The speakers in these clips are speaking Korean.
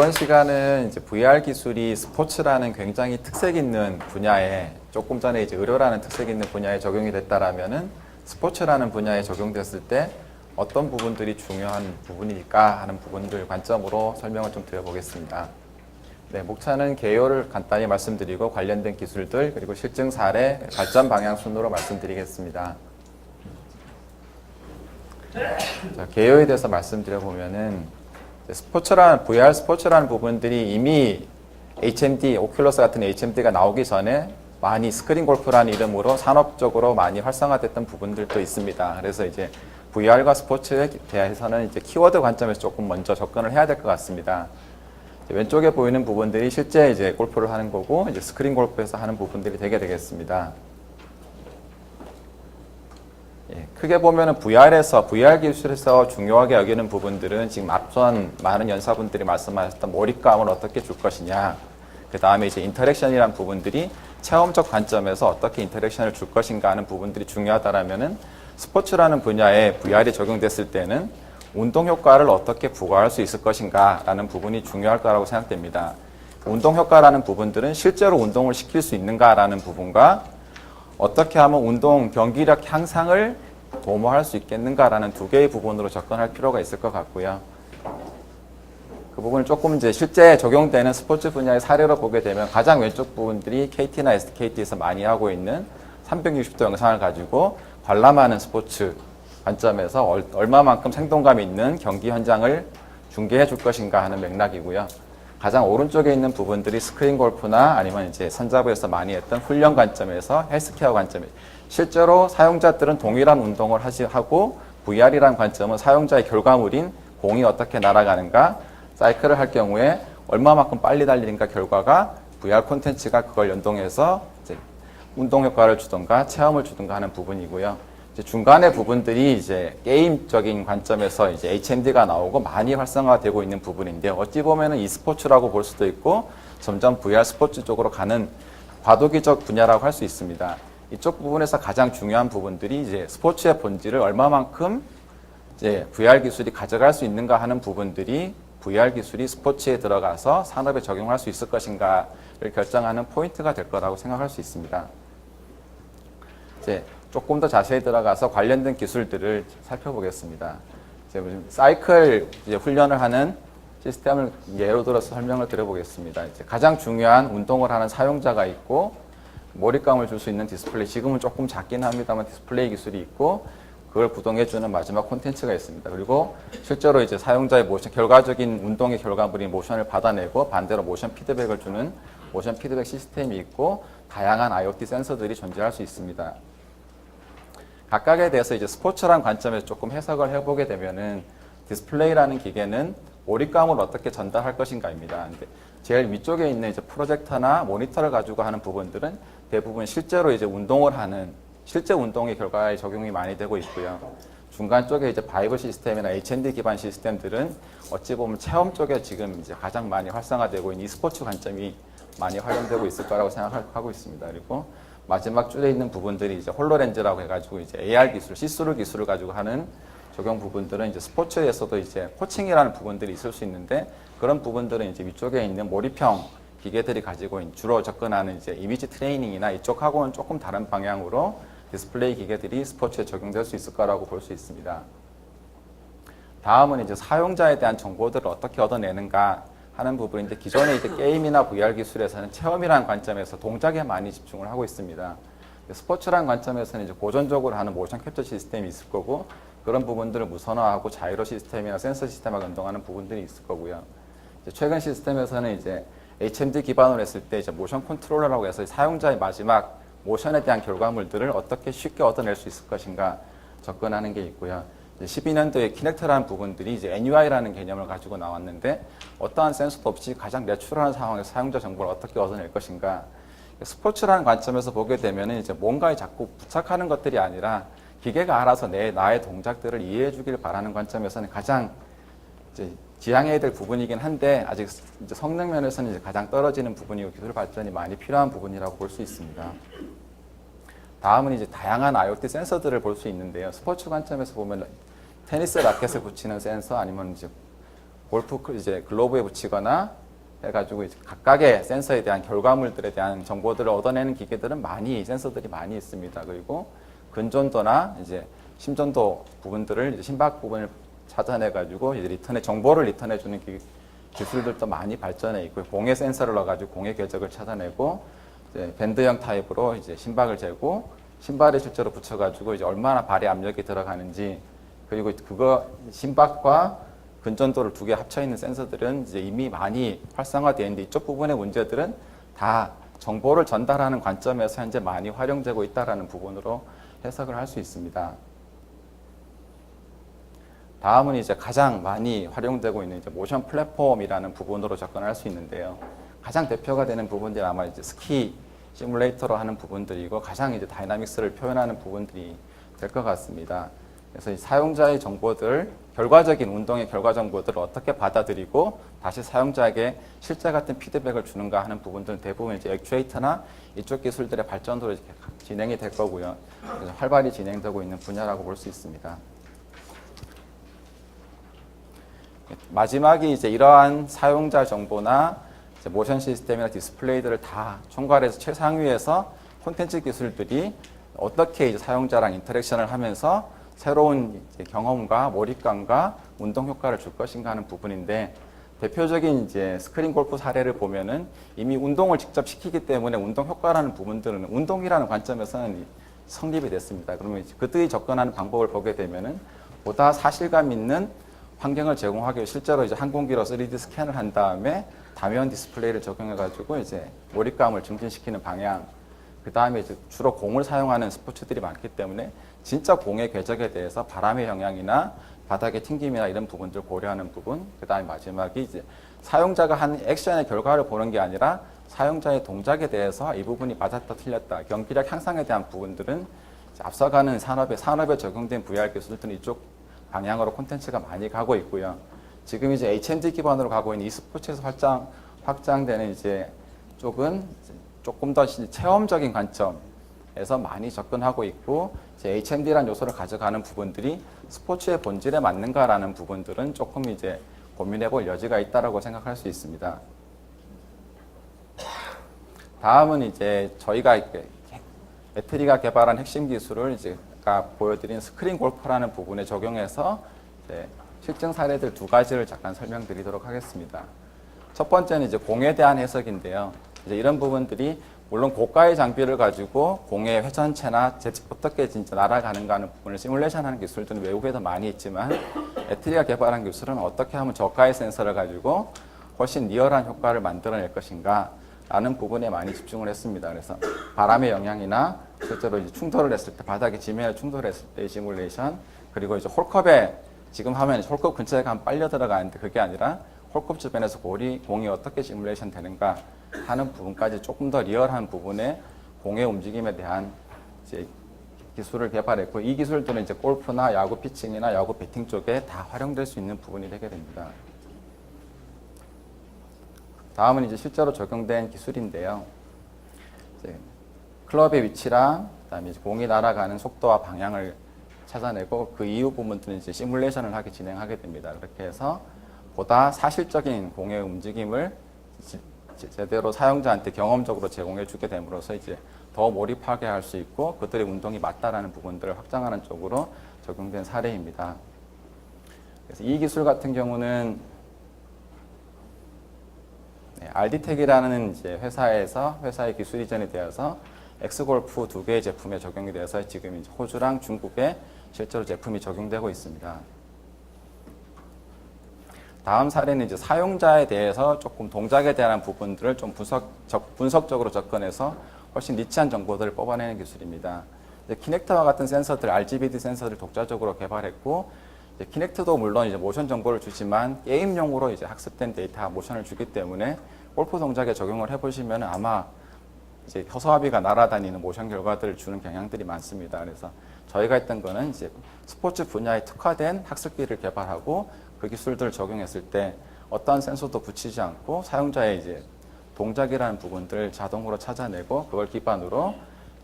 이번 시간은 이제 VR 기술이 스포츠라는 굉장히 특색 있는 분야에 조금 전에 이제 의료라는 특색 있는 분야에 적용이 됐다라면은 스포츠라는 분야에 적용됐을 때 어떤 부분들이 중요한 부분일까 하는 부분들 관점으로 설명을 좀 드려보겠습니다. 네, 목차는 개요를 간단히 말씀드리고 관련된 기술들 그리고 실증 사례, 발전 방향 순으로 말씀드리겠습니다. 자, 개요에 대해서 말씀드려보면은 VR 스포츠라는 부분들이 이미 HMD, 오큘러스 같은 HMD가 나오기 전에 많이 스크린 골프라는 이름으로 산업적으로 많이 활성화됐던 부분들도 있습니다. 그래서 이제 VR과 스포츠에 대해서는 이제 키워드 관점에서 조금 먼저 접근을 해야 될 것 같습니다. 왼쪽에 보이는 부분들이 실제 이제 골프를 하는 거고, 이제 스크린 골프에서 하는 부분들이 되겠습니다. 예, 크게 보면은 VR 기술에서 중요하게 여기는 부분들은 지금 앞선 많은 연사분들이 말씀하셨던 몰입감을 어떻게 줄 것이냐, 그 다음에 이제 인터랙션이라는 부분들이 체험적 관점에서 어떻게 인터랙션을 줄 것인가 하는 부분들이 중요하다라면은 스포츠라는 분야에 VR이 적용됐을 때는 운동 효과를 어떻게 부과할 수 있을 것인가 라는 부분이 중요할 거라고 생각됩니다. 운동 효과라는 부분들은 실제로 운동을 시킬 수 있는가 라는 부분과 어떻게 하면 운동 경기력 향상을 도모할 수 있겠는가라는 두 개의 부분으로 접근할 필요가 있을 것 같고요. 그 부분을 조금 이제 실제 적용되는 스포츠 분야의 사례로 보게 되면 가장 왼쪽 부분들이 KT나 SKT에서 많이 하고 있는 360도 영상을 가지고 관람하는 스포츠 관점에서 얼마만큼 생동감 있는 경기 현장을 중계해 줄 것인가 하는 맥락이고요. 가장 오른쪽에 있는 부분들이 스크린 골프나 아니면 이제 선자부에서 많이 했던 훈련 관점에서 헬스케어 관점에 실제로 사용자들은 동일한 운동을 하고 VR이라는 관점은 사용자의 결과물인 공이 어떻게 날아가는가, 사이클을 할 경우에 얼마만큼 빨리 달리는가 결과가 VR 콘텐츠가 그걸 연동해서 이제 운동 효과를 주던가 체험을 주던가 하는 부분이고요. 이제 중간의 부분들이 이제 게임적인 관점에서 이제 HMD가 나오고 많이 활성화되고 있는 부분인데요. 어찌 보면은 e스포츠라고 볼 수도 있고 점점 VR 스포츠 쪽으로 가는 과도기적 분야라고 할 수 있습니다. 이쪽 부분에서 가장 중요한 부분들이 이제 스포츠의 본질을 얼마만큼 이제 VR 기술이 가져갈 수 있는가 하는 부분들이 VR 기술이 스포츠에 들어가서 산업에 적용할 수 있을 것인가를 결정하는 포인트가 될 거라고 생각할 수 있습니다. 이제 조금 더 자세히 들어가서 관련된 기술들을 살펴보겠습니다. 이제 사이클 이제 훈련을 하는 시스템을 예로 들어서 설명을 드려보겠습니다. 이제 가장 중요한 운동을 하는 사용자가 있고 몰입감을 줄 수 있는 디스플레이, 지금은 조금 작긴 합니다만 디스플레이 기술이 있고 그걸 구동해주는 마지막 콘텐츠가 있습니다. 그리고 실제로 이제 사용자의 모션, 결과적인 운동의 결과물인 모션을 받아내고 반대로 모션 피드백을 주는 모션 피드백 시스템이 있고 다양한 IoT 센서들이 존재할 수 있습니다. 각각에 대해서 이제 스포츠란 관점에서 조금 해석을 해보게 되면은 디스플레이라는 기계는 몰입감을 어떻게 전달할 것인가입니다. 근데 제일 위쪽에 있는 이제 프로젝터나 모니터를 가지고 하는 부분들은 대부분 실제로 이제 운동을 하는 실제 운동의 결과에 적용이 많이 되고 있고요. 중간 쪽에 이제 바이브 시스템이나 HMD 기반 시스템들은 어찌 보면 체험 쪽에 지금 이제 가장 많이 활성화되고 있는 e스포츠 관점이 많이 활용되고 있을 거라고 생각하고 있습니다. 그리고 마지막 줄에 있는 부분들이 이제 홀로렌즈라고 해가지고 이제 AR 기술, 시스루 기술을 가지고 하는 적용 부분들은 이제 스포츠에서도 이제 코칭이라는 부분들이 있을 수 있는데 그런 부분들은 이제 위쪽에 있는 몰입형 기계들이 가지고 주로 접근하는 이제 이미지 트레이닝이나 이쪽하고는 조금 다른 방향으로 디스플레이 기계들이 스포츠에 적용될 수 있을 거라고 볼 수 있습니다. 다음은 이제 사용자에 대한 정보들을 어떻게 얻어내는가 하는 부분인데 기존의 이제 게임이나 VR 기술에서는 체험이라는 관점에서 동작에 많이 집중을 하고 있습니다. 스포츠라는 관점에서는 이제 고전적으로 하는 모션 캡처 시스템이 있을 거고 그런 부분들을 무선화하고 자이로 시스템이나 센서 시스템과 연동하는 부분들이 있을 거고요. 이제 최근 시스템에서는 이제 HMD 기반으로 했을 때 이제 모션 컨트롤러라고 해서 사용자의 마지막 모션에 대한 결과물들을 어떻게 쉽게 얻어낼 수 있을 것인가 접근하는 게 있고요. 12년도에 키넥트라는 부분들이 이제 NUI라는 개념을 가지고 나왔는데 어떠한 센서도 없이 가장 내추럴한 상황에서 사용자 정보를 어떻게 얻어낼 것인가. 스포츠라는 관점에서 보게 되면 이제 뭔가에 자꾸 부착하는 것들이 아니라 기계가 알아서 나의 동작들을 이해해 주길 바라는 관점에서는 가장 이제 지향해야 될 부분이긴 한데 아직 이제 성능 면에서는 이제 가장 떨어지는 부분이고 기술 발전이 많이 필요한 부분이라고 볼 수 있습니다. 다음은 이제 다양한 IoT 센서들을 볼 수 있는데요. 스포츠 관점에서 보면 테니스 라켓에 붙이는 센서 아니면 이제 이제 글로브에 붙이거나 해가지고 이제 각각의 센서에 대한 결과물들에 대한 정보들을 얻어내는 기계들은 센서들이 많이 있습니다. 그리고 근전도나 이제 심전도 부분들을 이제 심박 부분을 찾아내가지고 이제 정보를 리턴해주는 기술들도 많이 발전해 있고, 공해 센서를 넣어가지고 공해 궤적을 찾아내고, 이제 밴드형 타입으로 이제 심박을 재고, 신발에 실제로 붙여가지고 이제 얼마나 발의 압력이 들어가는지, 그리고 그거 심박과 근전도를 두 개 합쳐 있는 센서들은 이제 이미 많이 활성화되어 있는데, 이쪽 부분의 문제들은 다 정보를 전달하는 관점에서 현재 많이 활용되고 있다라는 부분으로 해석을 할 수 있습니다. 다음은 이제 가장 많이 활용되고 있는 이제 모션 플랫폼이라는 부분으로 접근할 수 있는데요. 가장 대표가 되는 부분들이 아마 이제 스키 시뮬레이터로 하는 부분들이고, 가장 이제 다이나믹스를 표현하는 부분들이 될 것 같습니다. 그래서 이 사용자의 정보들, 결과적인 운동의 결과 정보들을 어떻게 받아들이고 다시 사용자에게 실제 같은 피드백을 주는가 하는 부분들은 대부분 이제 액추에이터나 이쪽 기술들의 발전으로 진행이 될 거고요. 그래서 활발히 진행되고 있는 분야라고 볼 수 있습니다. 마지막이 이제 이러한 사용자 정보나 이제 모션 시스템이나 디스플레이들을 다 총괄해서 최상위에서 콘텐츠 기술들이 어떻게 이제 사용자랑 인터랙션을 하면서 새로운 이제 경험과 몰입감과 운동 효과를 줄 것인가 하는 부분인데, 대표적인 이제 스크린 골프 사례를 보면은 이미 운동을 직접 시키기 때문에 운동 효과라는 부분들은 운동이라는 관점에서는 성립이 됐습니다. 그러면 이제 그들이 접근하는 방법을 보게 되면은 보다 사실감 있는 환경을 제공하기 위해 실제로 이제 항공기로 3D 스캔을 한 다음에 다면 디스플레이를 적용해가지고 이제 몰입감을 증진시키는 방향, 그 다음에 이제 주로 공을 사용하는 스포츠들이 많기 때문에 진짜 공의 궤적에 대해서 바람의 영향이나 바닥의 튕김이나 이런 부분들을 고려하는 부분, 그 다음에 마지막이 이제 사용자가 한 액션의 결과를 보는 게 아니라 사용자의 동작에 대해서 이 부분이 맞았다 틀렸다, 경기력 향상에 대한 부분들은 앞서가는 산업에 적용된 VR 기술들은 이쪽 방향으로 콘텐츠가 많이 가고 있고요. 지금 이제 HMD 기반으로 가고 있는 e스포츠에서 확장되는 이제 쪽은 조금 더 체험적인 관점에서 많이 접근하고 있고, 이제 HMD라는 요소를 가져가는 부분들이 스포츠의 본질에 맞는가라는 부분들은 조금 이제 고민해볼 여지가 있다라고 생각할 수 있습니다. 다음은 이제 저희가 배터리가 개발한 핵심 기술을 이제 아까 보여드린 스크린 골프라는 부분에 적용해서 이제 실증 사례들 두 가지를 잠깐 설명드리도록 하겠습니다. 첫 번째는 이제 공에 대한 해석인데요. 이제 이런 부분들이 물론 고가의 장비를 가지고 공의 회전체나 어떻게 진짜 날아가는가 하는 부분을 시뮬레이션하는 기술들은 외국에도 많이 있지만, 배터리가 개발한 기술은 어떻게 하면 저가의 센서를 가지고 훨씬 리얼한 효과를 만들어낼 것인가 라는 부분에 많이 집중을 했습니다. 그래서 바람의 영향이나 실제로 이제 충돌을 했을 때, 바닥에 지면에 충돌했을 때의 시뮬레이션, 그리고 이제 홀컵에 지금 하면 홀컵 근처에 가면 빨려 들어가는데 그게 아니라 홀컵 주변에서 공이 어떻게 시뮬레이션 되는가 하는 부분까지 조금 더 리얼한 부분의 공의 움직임에 대한 이제 기술을 개발했고, 이 기술들은 이제 골프나 야구 피칭이나 야구 배팅 쪽에 다 활용될 수 있는 부분이 되게 됩니다. 다음은 이제 실제로 적용된 기술인데요. 이제 클럽의 위치랑 그다음에 이제 공이 날아가는 속도와 방향을 찾아내고 그 이후 부분들은 이제 시뮬레이션을 진행하게 됩니다. 그렇게 해서 보다 사실적인 공의 움직임을 제대로 사용자한테 경험적으로 제공해 주게 됨으로써 이제 더 몰입하게 할 수 있고 그들의 운동이 맞다라는 부분들을 확장하는 쪽으로 적용된 사례입니다. 그래서 이 기술 같은 경우는 RD텍이라는 이제 회사의 기술 이전이 되어서 엑스골프 두 개의 제품에 적용이 되어서 지금 이제 호주랑 중국에 실제로 제품이 적용되고 있습니다. 다음 사례는 이제 사용자에 대해서 조금 동작에 대한 부분들을 좀 분석적으로 접근해서 훨씬 니치한 정보들을 뽑아내는 기술입니다. 키넥트와 같은 센서들, RGBD 센서를 독자적으로 개발했고, 키넥트도 물론 이제 모션 정보를 주지만 게임용으로 이제 학습된 데이터 모션을 주기 때문에 골프 동작에 적용을 해보시면 아마 이제 허수아비가 날아다니는 모션 결과들을 주는 경향들이 많습니다. 그래서 저희가 했던 거는 이제 스포츠 분야에 특화된 학습기를 개발하고 그 기술들을 적용했을 때 어떠한 센서도 붙이지 않고 사용자의 이제 동작이라는 부분들을 자동으로 찾아내고 그걸 기반으로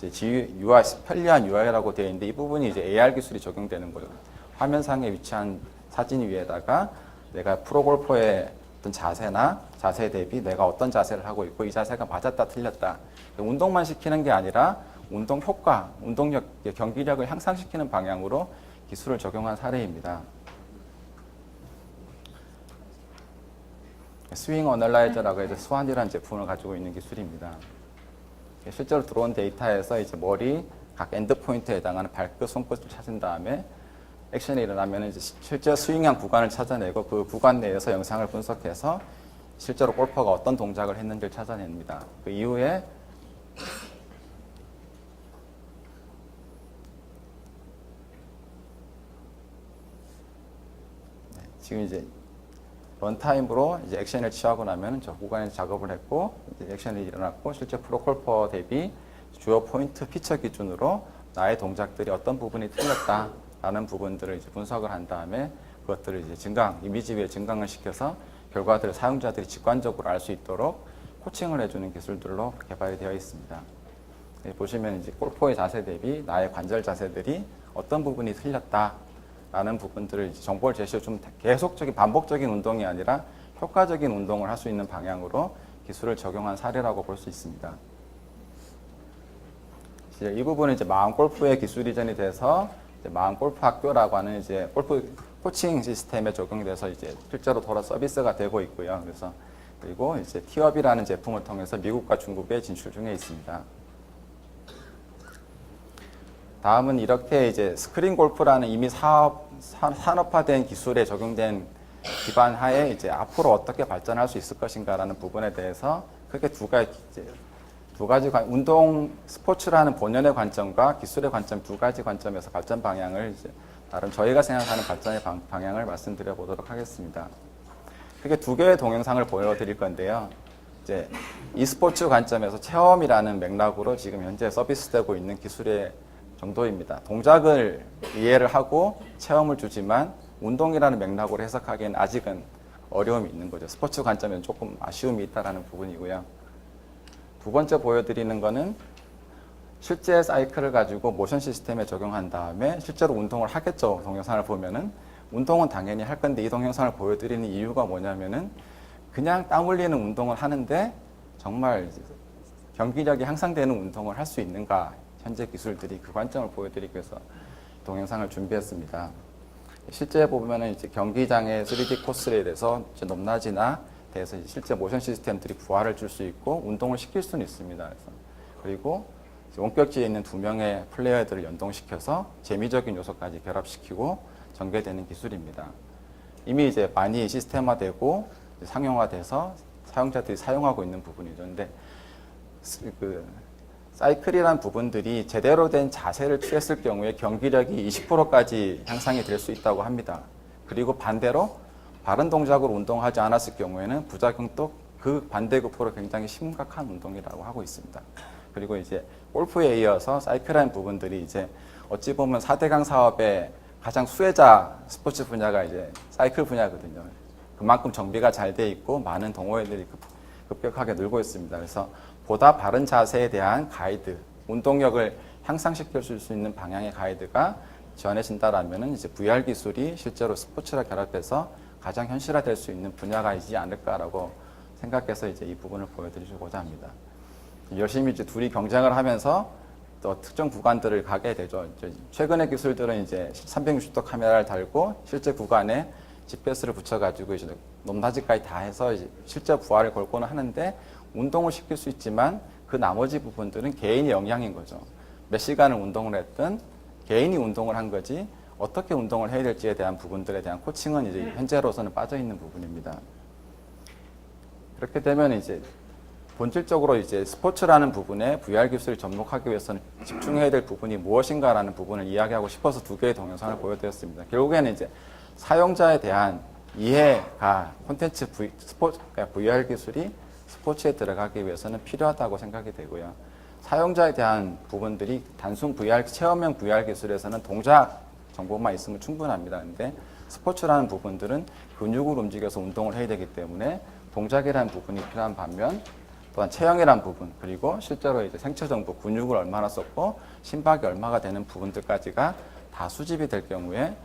이제 UI, 편리한 UI라고 되어 있는데 이 부분이 이제 AR 기술이 적용되는 거예요. 화면상에 위치한 사진 위에다가 내가 프로골퍼의 어떤 자세나 자세 대비 내가 어떤 자세를 하고 있고 이 자세가 맞았다 틀렸다. 운동만 시키는 게 아니라 운동 효과, 운동력, 경기력을 향상시키는 방향으로 기술을 적용한 사례입니다. 스윙 어널라이저라고 해서 스완이라는 제품을 가지고 있는 기술입니다. 실제로 들어온 데이터에서 이제 머리 각 엔드 포인트에 해당하는 발끝, 손끝을 찾은 다음에 액션이 일어나면 이제 실제 스윙한 구간을 찾아내고 그 구간 내에서 영상을 분석해서 실제로 골퍼가 어떤 동작을 했는지를 찾아냅니다. 그 이후에 지금 이제 런타임으로 이제 액션을 취하고 나면 저 구간에서 작업을 했고 이제 액션이 일어났고 실제 프로골퍼 대비 주요 포인트 피처 기준으로 나의 동작들이 어떤 부분이 틀렸다라는 부분들을 이제 분석을 한 다음에 그것들을 이제 증강, 이미지 위에 증강을 시켜서 결과들을 사용자들이 직관적으로 알 수 있도록 코칭을 해주는 기술들로 개발이 되어 있습니다. 보시면 이제 골퍼의 자세 대비 나의 관절 자세들이 어떤 부분이 틀렸다라는 부분들을 이제 정보를 제시해 좀 계속적인 반복적인 운동이 아니라 효과적인 운동을 할 수 있는 방향으로 기술을 적용한 사례라고 볼 수 있습니다. 이 부분은 이제 마음골프의 기술 이전이 돼서 이제 마음골프학교라고 하는 이제 골프 코칭 시스템에 적용돼서 이제 실제로 돌아 서비스가 되고 있고요. 그리고 이제 티업이라는 제품을 통해서 미국과 중국에 진출 중에 있습니다. 다음은 이렇게 이제 스크린 골프라는 이미 산업화된 기술에 적용된 기반 하에 이제 앞으로 어떻게 발전할 수 있을 것인가라는 부분에 대해서 크게 두 가지 운동 스포츠라는 본연의 관점과 기술의 관점 두 가지 관점에서 발전 방향을 이제 다른 저희가 생각하는 발전의 방향을 말씀드려 보도록 하겠습니다. 크게 두 개의 동영상을 보여드릴 건데요. 이제 e스포츠 관점에서 체험이라는 맥락으로 지금 현재 서비스되고 있는 기술의 정도입니다. 동작을 이해를 하고 체험을 주지만 운동이라는 맥락으로 해석하기에는 아직은 어려움이 있는 거죠. 스포츠 관점에는 조금 아쉬움이 있다는 부분이고요. 두 번째 보여드리는 거는 실제 사이클을 가지고 모션 시스템에 적용한 다음에 실제로 운동을 하겠죠. 동영상을 보면은 운동은 당연히 할 건데 이 동영상을 보여드리는 이유가 뭐냐면은 그냥 땀 흘리는 운동을 하는데 정말 경기력이 향상되는 운동을 할 수 있는가, 현재 기술들이 그 관점을 보여드리기 위해서 동영상을 준비했습니다. 실제 보면은 이제 경기장의 3D 코스에 대해서 높낮이나 대해서 실제 모션 시스템들이 부하를 줄 수 있고 운동을 시킬 수는 있습니다. 그리고 원격지에 있는 두 명의 플레이어들을 연동시켜서 재미적인 요소까지 결합시키고 전개되는 기술입니다. 이미 이제 많이 시스템화되고 상용화돼서 사용자들이 사용하고 있는 부분이죠. 근데 그 사이클이라는 부분들이 제대로 된 자세를 취했을 경우에 경기력이 20%까지 향상이 될 수 있다고 합니다. 그리고 반대로 바른 동작으로 운동하지 않았을 경우에는 부작용도 그 반대급부로 굉장히 심각한 운동이라고 하고 있습니다. 그리고 이제 골프에 이어서 사이클이라는 부분들이 이제 어찌 보면 4대강 사업의 가장 수혜자 스포츠 분야가 이제 사이클 분야거든요. 그만큼 정비가 잘 돼 있고 많은 동호회들이 급격하게 늘고 있습니다. 그래서 보다 바른 자세에 대한 가이드, 운동력을 향상시킬 수 있는 방향의 가이드가 지원해진다라면은 이제 VR 기술이 실제로 스포츠랑 결합해서 가장 현실화될 수 있는 분야가이지 않을까라고 생각해서 이제 이 부분을 보여드리고자 합니다. 열심히 이제 둘이 경쟁을 하면서 또 특정 구간들을 가게 되죠. 최근의 기술들은 이제 360도 카메라를 달고 실제 구간에 GPS를 붙여가지고 이제 높낮이까지 다 해서 이제 실제 부하를 걸고는 하는데 운동을 시킬 수 있지만 그 나머지 부분들은 개인의 영향인 거죠. 몇 시간을 운동을 했든 개인이 운동을 한 거지 어떻게 운동을 해야 될지에 대한 부분들에 대한 코칭은 이제 현재로서는 빠져 있는 부분입니다. 그렇게 되면 이제 본질적으로 이제 스포츠라는 부분에 VR 기술을 접목하기 위해서는 집중해야 될 부분이 무엇인가라는 부분을 이야기하고 싶어서 두 개의 동영상을 보여드렸습니다. 결국에는 이제 사용자에 대한 이해가 콘텐츠 VR 기술이 스포츠에 들어가기 위해서는 필요하다고 생각이 되고요. 사용자에 대한 부분들이 단순 체험형 VR 기술에서는 동작 정보만 있으면 충분합니다. 근데 스포츠라는 부분들은 근육을 움직여서 운동을 해야 되기 때문에 동작이라는 부분이 필요한 반면 또한 체형이라는 부분, 그리고 실제로 이제 생체 정보, 근육을 얼마나 썼고 심박이 얼마가 되는 부분들까지가 다 수집이 될 경우에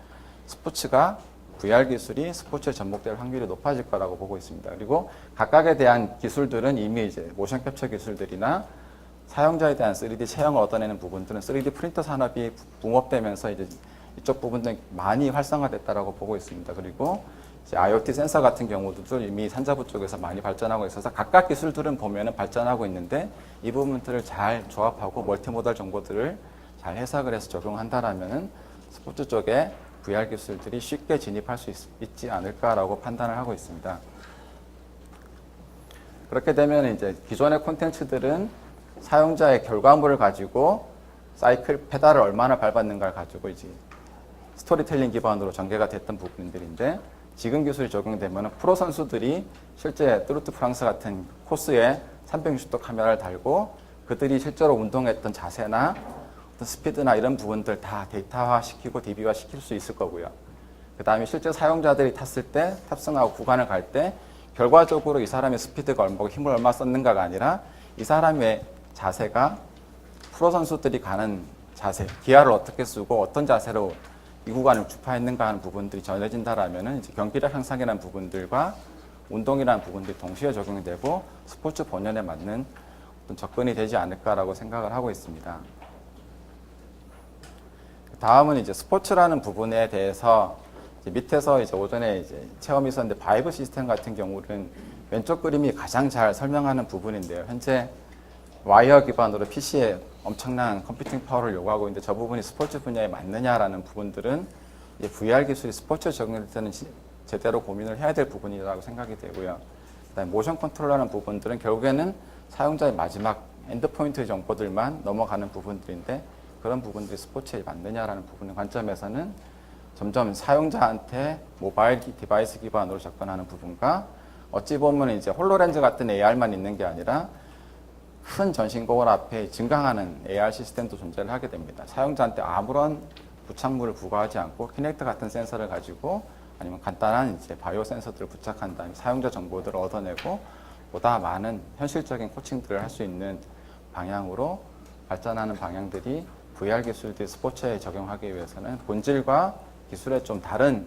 스포츠가 VR 기술이 스포츠에 접목될 확률이 높아질 거라고 보고 있습니다. 그리고 각각에 대한 기술들은 이미 이제 모션 캡처 기술들이나 사용자에 대한 3D 체형을 얻어내는 부분들은 3D 프린터 산업이 붕업되면서 이제 이쪽 부분들이 많이 활성화됐다라고 보고 있습니다. 그리고 이제 IoT 센서 같은 경우도 이미 산자부 쪽에서 많이 발전하고 있어서 각각 기술들은 보면은 발전하고 있는데 이 부분들을 잘 조합하고 멀티모달 정보들을 잘 해석을 해서 적용한다라면은 스포츠 쪽에 VR 기술들이 쉽게 진입할 수 있지 않을까라고 판단을 하고 있습니다. 그렇게 되면 이제 기존의 콘텐츠들은 사용자의 결과물을 가지고 사이클 페달을 얼마나 밟았는가를 가지고 이제 스토리텔링 기반으로 전개가 됐던 부분들인데 지금 기술이 적용되면 프로 선수들이 실제 뚜르트 프랑스 같은 코스에 360도 카메라를 달고 그들이 실제로 운동했던 자세나 어떤 스피드나 이런 부분들 다 데이터화 시키고 DB화 시킬 수 있을 거고요. 그 다음에 실제 사용자들이 탔을 때 탑승하고 구간을 갈 때 결과적으로 이 사람의 스피드가 얼마고 힘을 얼마 썼는가가 아니라 이 사람의 자세가 프로 선수들이 가는 자세, 기아를 어떻게 쓰고 어떤 자세로 이 구간을 주파했는가 하는 부분들이 전해진다라면은 이제 경기력 향상이라는 부분들과 운동이라는 부분들이 동시에 적용이 되고 스포츠 본연에 맞는 어떤 접근이 되지 않을까라고 생각을 하고 있습니다. 다음은 이제 스포츠라는 부분에 대해서 이제 밑에서 이제 오전에 이제 체험이 있었는데 바이브 시스템 같은 경우는 왼쪽 그림이 가장 잘 설명하는 부분인데요. 현재 와이어 기반으로 PC에 엄청난 컴퓨팅 파워를 요구하고 있는데 저 부분이 스포츠 분야에 맞느냐라는 부분들은 이제 VR 기술이 스포츠에 적용될 때는 제대로 고민을 해야 될 부분이라고 생각이 되고요. 그다음에 모션 컨트롤하는 부분들은 결국에는 사용자의 마지막 엔드포인트 정보들만 넘어가는 부분들인데 그런 부분들이 스포츠에 맞느냐라는 부분의 관점에서는 점점 사용자한테 모바일 디바이스 기반으로 접근하는 부분과 어찌 보면 이제 홀로렌즈 같은 AR만 있는 게 아니라 큰 전신 거울 앞에 증강하는 AR 시스템도 존재를 하게 됩니다. 사용자한테 아무런 부착물을 부과하지 않고 키넥트 같은 센서를 가지고 아니면 간단한 이제 바이오 센서들을 부착한 다음에 사용자 정보들을 얻어내고 보다 많은 현실적인 코칭들을 할 수 있는 방향으로 발전하는 방향들이 VR 기술들 스포츠에 적용하기 위해서는 본질과 기술의 좀 다른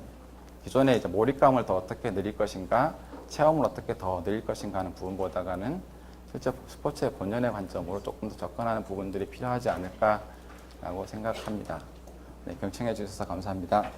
기존의 이제 몰입감을 더 어떻게 늘릴 것인가, 체험을 어떻게 더 늘릴 것인가 하는 부분보다는 실제 스포츠의 본연의 관점으로 조금 더 접근하는 부분들이 필요하지 않을까라고 생각합니다. 네, 경청해 주셔서 감사합니다.